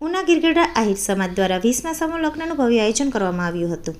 ઉના ગીરગઢડા આહિર સમાજ દ્વારા 20મા સમૂહ લગ્નનું ભવ્ય આયોજન કરવામાં આવ્યું હતું.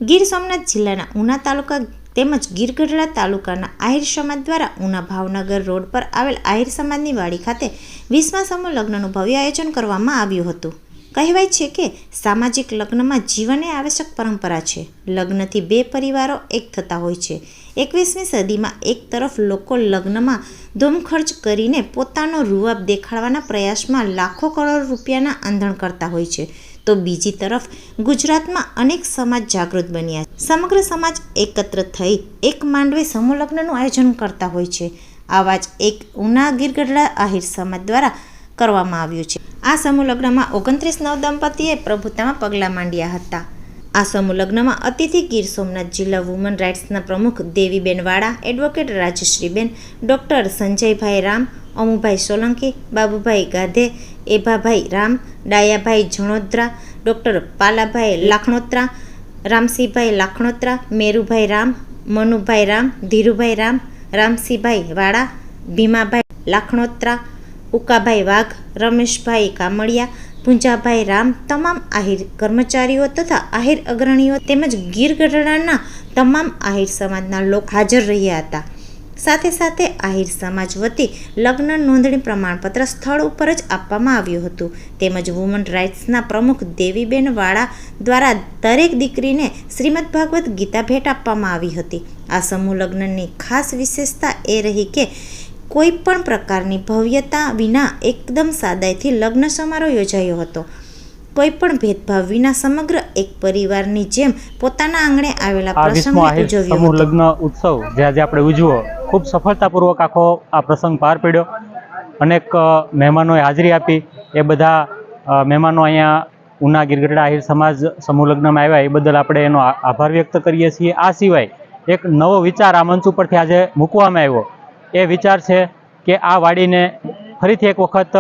ગીર સોમનાથ જિલ્લાના ઉના તાલુકા તેમજ ગીરગઢડા તાલુકાના આહિર સમાજ દ્વારા ઉના ભાવનગર રોડ પર આવેલ આહિર સમાજની વાડી ખાતે 20મા સમૂહ લગ્નનું ભવ્ય આયોજન કરવામાં આવ્યું હતું. કહેવાય છે કે સામાજિક લગ્નમાં જીવનની આવશ્યક પરંપરા છે. લગ્નથી બે પરિવારો એક થતા હોય છે. 21મી સદીમાં એક તરફ લોકો લગ્નમાં ધૂમખર્ચ કરીને પોતાનો રૂઆબ દેખાડવાના પ્રયાસમાં લાખો કરોડ રૂપિયાના આંધણ કરતા હોય છે, તો બીજી તરફ ગુજરાતમાં અનેક સમાજ જાગૃત બન્યા. સમગ્ર સમાજ એકત્ર થઈ એક માંડવે સમૂહ લગ્નનું આયોજન કરતા હોય છે. આવા જ એક ઉના ગીરગઢડા આહિર સમાજ દ્વારા કરવામાં આવ્યું છે. આ સમૂહ લગ્નમાં 29 નવદંપતીએ પ્રભુતામાં પગલાં માંડ્યા હતા. આ સમૂહ લગ્નમાં અતિથિ ગીર સોમનાથ જિલ્લા વુમન રાઇટ્સના પ્રમુખ દેવીબેન વાળા, એડવોકેટ રાજશ્રીબેન, ડૉક્ટર સંજયભાઈ રામ, અમુભાઈ સોલંકી, બાબુભાઈ ગાધે, એભાભાઈ રામ, ડાયાભાઈ જણોદ્રા, ડૉક્ટર પાલાભાઈ લાખણોત્રા, રામસિંહભાઈ લાખણોત્રા, મેરુભાઈ રામ, મનુભાઈ રામ, ધીરુભાઈ રામ, રામસિંહભાઈ વાળા, ભીમાભાઈ લાખણોત્રા, ઉકાભાઈ વાઘ, રમેશભાઈ કામળિયા, ભુંજાભાઈ રામ, તમામ આહિર કર્મચારીઓ તથા આહિર અગ્રણીઓ તેમજ ગીરગઢડાના તમામ આહિર સમાજના લોકો હાજર રહ્યા હતા. સાથે સાથે આહિર સમાજ વતી લગ્ન નોંધણી પ્રમાણપત્ર સ્થળ ઉપર જ આપવામાં આવ્યું હતું. તેમજ વુમન રાઇટ્સના પ્રમુખ દેવીબેન વાળા દ્વારા દરેક દીકરીને શ્રીમદ ભાગવત ગીતા ભેટ આપવામાં આવી હતી. આ સમૂહ લગ્નની ખાસ વિશેષતા એ રહી કે કોઈ પણ પ્રકારની ભવ્યતા વિના એકદમ સાદાઈથી લગ્ન સમારોહ યોજાયો હતો. કોઈ પણ ભેદભાવ વિના સમગ્ર એક પરિવારની જેમ પોતાના આંગણે આવેલા પ્રસંગને ઉજવ્યો સમૂહ લગ્ન ઉત્સવ જે આજે આપણે ઉજવો, ખૂબ સફળતાપૂર્વક આખો આ પ્રસંગ પાર પડ્યો. અનેક મહેમાનોએ હાજરી આપી. એ બધા મહેમાનો અહીંયા ઉના ગીરગઢડા આહિર સમાજ સમૂહ લગ્નમાં આવ્યા એ બદલ આપણે એનો આભાર વ્યક્ત કરીએ છીએ. આ સિવાય એક નવો વિચાર આ મંચ ઉપરથી આજે મૂકવામાં આવ્યો. એ વિચાર છે કે આ વાડીને ફરીથી એક વખત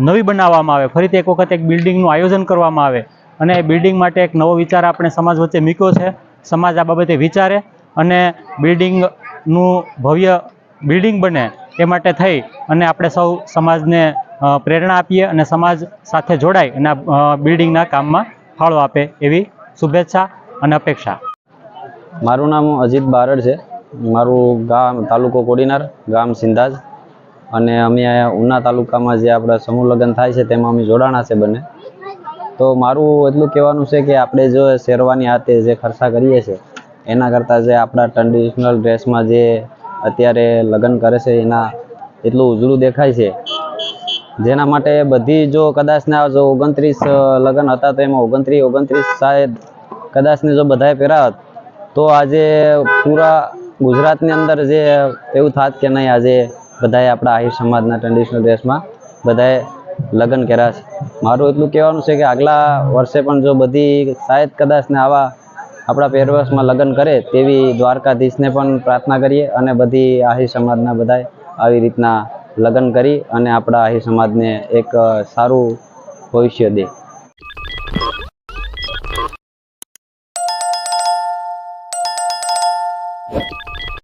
નવી બનાવવામાં આવે, ફરીથી એક વખત એક બિલ્ડિંગનું આયોજન કરવામાં આવે અને એ બિલ્ડિંગ માટે એક નવો વિચાર આપણે સમાજ વચ્ચે મૂક્યો છે. સમાજ આ બાબતે વિચારે અને બિલ્ડિંગનું ભવ્ય બિલ્ડિંગ બને એ માટે થઈ અને આપણે સૌ સમાજને પ્રેરણા આપીએ અને સમાજ સાથે જોડાઈ અને બિલ્ડિંગના કામમાં ફાળો આપે એવી શુભેચ્છા અને અપેક્ષા. મારું નામ અજીત બારડ છે. મારું ગામ તાલુકો કોડીનાર, ગામ સિંધાજ, અને અમે ઉના તાલુકામાં જે આપણા સમૂહ લગ્ન થાય છે તેમાં અમે જોડાણા છે બંને. તો મારું એટલું કહેવાનું છે કે આપણે જો શેરવાની હાથે જે ખર્ચા કરીએ છીએ એના કરતાં જે આપણા ટ્રેડિશનલ ડ્રેસમાં જે અત્યારે લગ્ન કરે છે એના એટલું ઉજળું દેખાય છે. જેના માટે બધી જો કદાચને જો 29 લગ્ન હતા તો એમાં 29 શાયદ કદાચને જો બધાએ પહેરાવત તો આજે પૂરા ગુજરાતની અંદર જે એવું થાત કે નહીં આજે બધાએ આપણા આહિર સમાજના ટ્રેડિશનલ ડ્રેસમાં બધાએ લગ્ન કર્યા છે. મારું એટલું કહેવાનું છે કે આગલા વર્ષે પણ જો બધી શાયદ કદાચને આવા આપણા પહેરવેશમાં લગ્ન કરે તેવી દ્વારકાધીશને પણ પ્રાર્થના કરીએ અને બધી આહિર સમાજના બધાએ આવી રીતના લગ્ન કરી અને આપણા આહિર સમાજને એક સારું ભવિષ્ય દે.